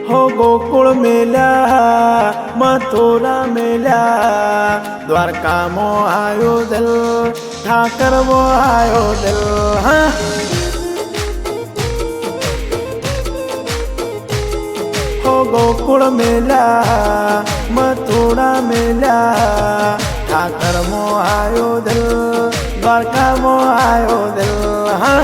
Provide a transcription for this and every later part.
हो गोकुळ मेल्या मथुरा मेल्या द्वारका मो आयो दिल ठाकर मो आयो दिल। हाँ हो गोकुळ मेल्या मथुरा मेल्या ठाकर मो आयो दिल द्वारका मो आयो दिल। हाँ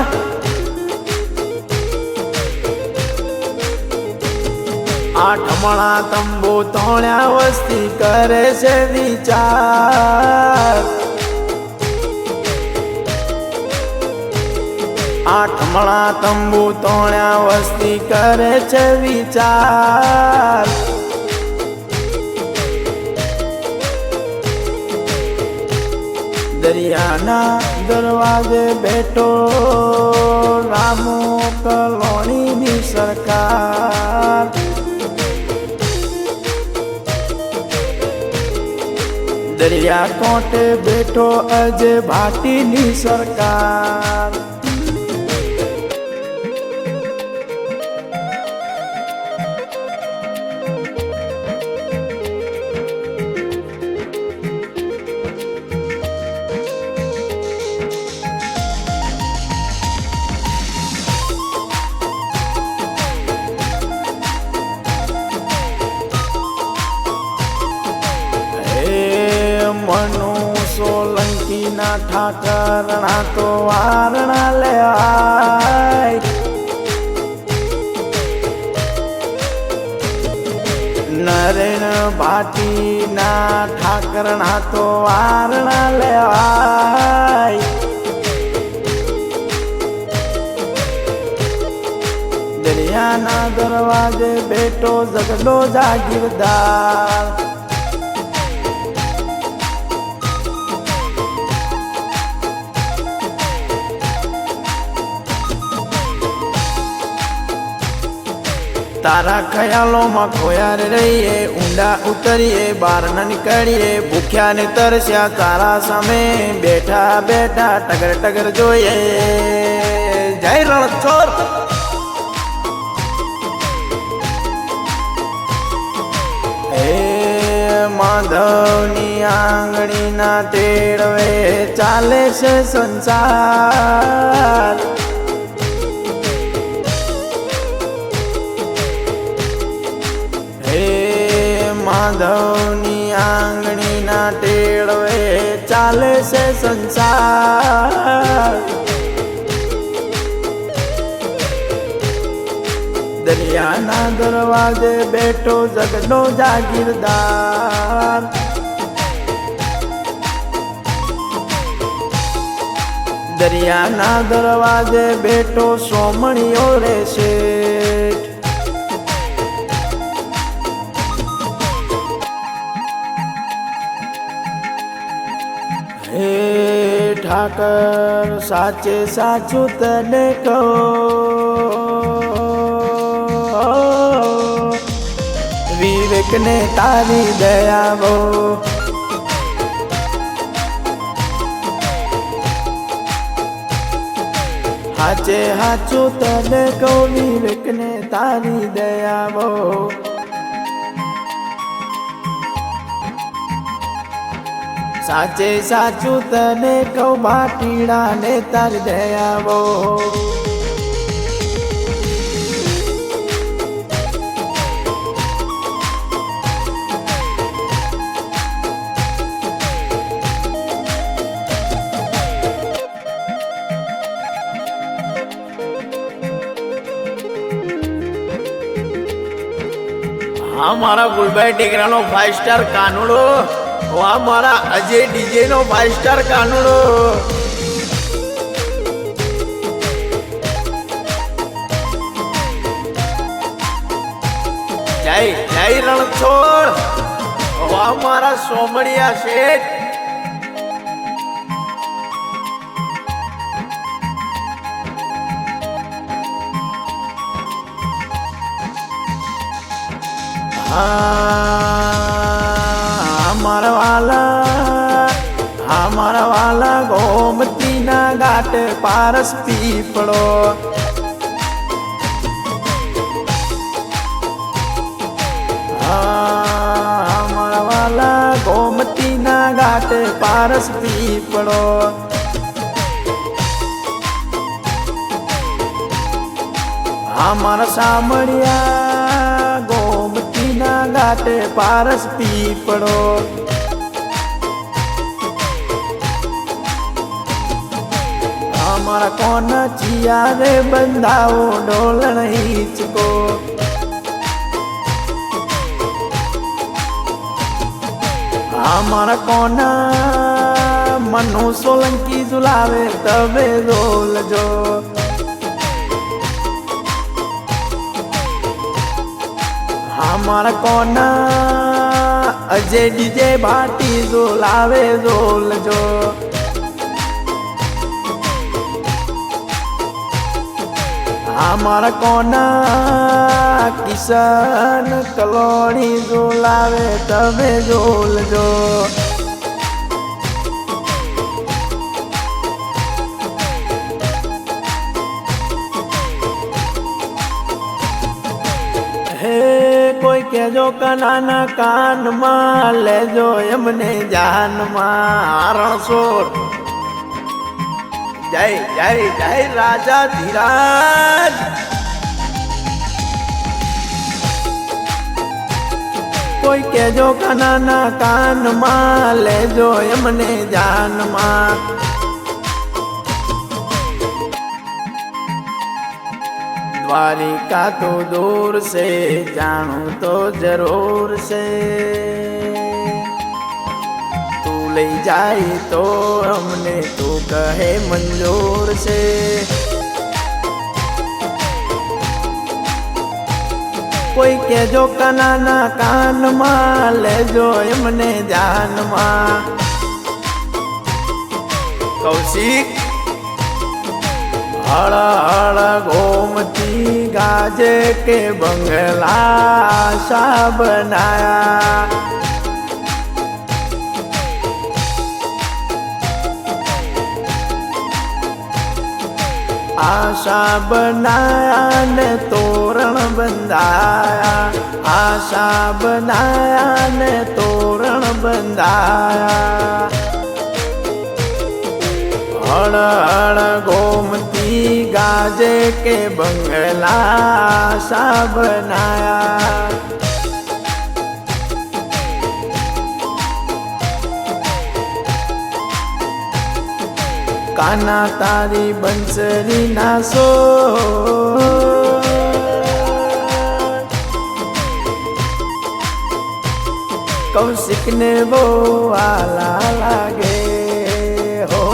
आठमणा तंबू तोण्या वस्ती करे से विचार। आठमणा तंबू तोण्या वस्ती करे से विचार। दरियाना दरवाजे बैठो रामो कलोनी नी सरकार। दरिया कोटे बैठो अजय भाटी नी सरकार। मनु सोलंकी ना ठाकरणा तो वारणा ले आय। नरेन भाटी ना ठाकरणा तो वारणा ले आय। दरिया ना दरवाजे बैठो जगडो जागीरदार। तारा ख्यालों में खोया रहिए ऊंडा उतरिए बार न निकलिए भूख्या ने तरस्या तारा सामे बैठा बैठा टगर टगर जोए। जय रणछोड़ माधवनी आंगणी ना टेड़वे चाले से संसार। माधवनी आंगणी ना टेड़वे चाले से संसार। दरिया ना दरवाजे बैठो जगडो जागीरदार। दरिया ना दरवाजे बैठो सोमणियो रे सेठ। हे ठाकर साचे साचू तने कहो विवेक ने तारी दया वो। हाचे हाचू तने कहो विवेक ने तारी दया वो। साचे साचू तने कौ भाटीड़ा ने तार दया वो। हमारा गुलबाई टेकरा नो 5 स्टार कानूड़ो वहाँ मारा अजय डीजे नो 5 स्टार कानूड़ो। जय जय रणछोड़ वहाँ मारा सोमड़िया सेठ। हमारा वाला गोमती ना घाट पारस पीपड़ो। घाटे पारस पीपड़ो हमारा सामड़िया गोमती ना घाटे पारस पीपड़ो हमारा कौन चिया रे बंदाओ डोलन हिचको हमारा कोना मनु सोलंकी झुलावे तबे रोल जो हमारा कोना अजय डीजे भाटी झुलावे रोल जो हमारा कोना किसान कलोनी झुलावे तबे झोल जो हे कोई कहो कनाना कान में ले जो एमने जान में रणछोड़ जय जय जय राजा धीराज कोई कहो कनाना कान में ले जो एमने जान में द्वारिका तो दूर से जानू तो जरूर से ले जाए तो हमने तो कहे मंजूर से कोई के जो कनाना कान में ले जो हमने जान में कौशिक हड़ हड़ गोमती गाजे के बंगला सा बनाया आशा बनाया ने तोरण बंधाया आशा बनाया ने तोरण बंधाया हड़ हड़ गोमती गाजे के बंगला सा बनाया काना तारी बंसरी नासो कौशिक ने वो आला लागे हो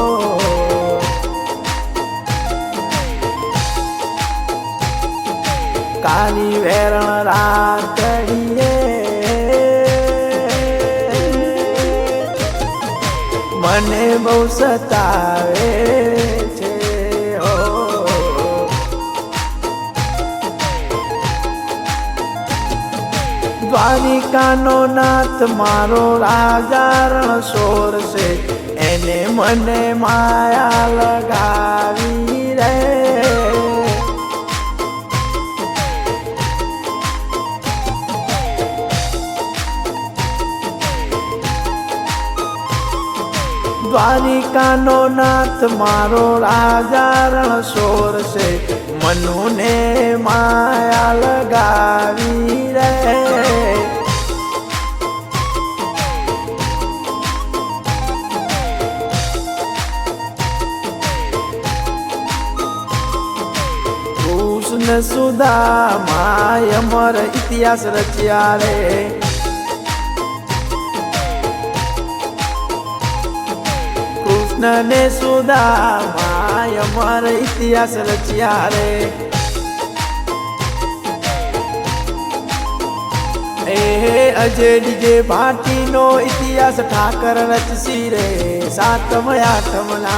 काली वेरण रातड़िए मने बहु सतावे छे हो द्वारिका नो नाथ मारो राजा रणछोड़ से एने मने माया लगावी रे द्वारिका नो नाथ मारो राजा रणछोड़ से मनु ने माया लगावी रे कृष्ण सुदामा अमर इतिहास रचिया रे ने सुदामा अमर इतिहास रचिया रे ए अजय डीजे भाटी नो इतिहास ठाकर रचसी रे सातम आठमना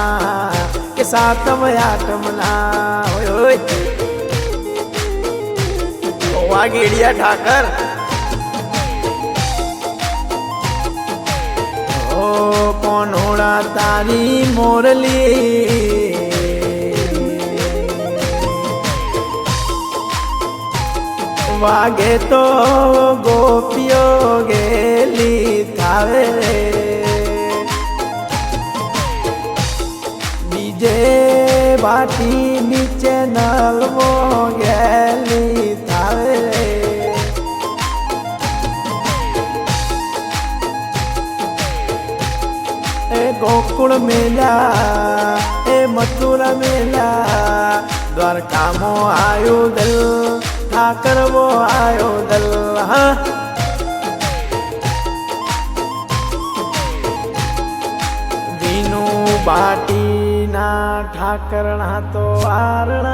के सातम आठमना ओए वागेड़िया ठाकर ओ कौन होड़ा तारी मोरली वागे तो गोपियों गेली थावे बाटी नीचे नलवो गेली थावे ए गोकुल मेला ए मथुरा मेला द्वारका मो आयो दल ठाकर वो आयो दल हाँ बाटी ना ठाकरणा तो आरणा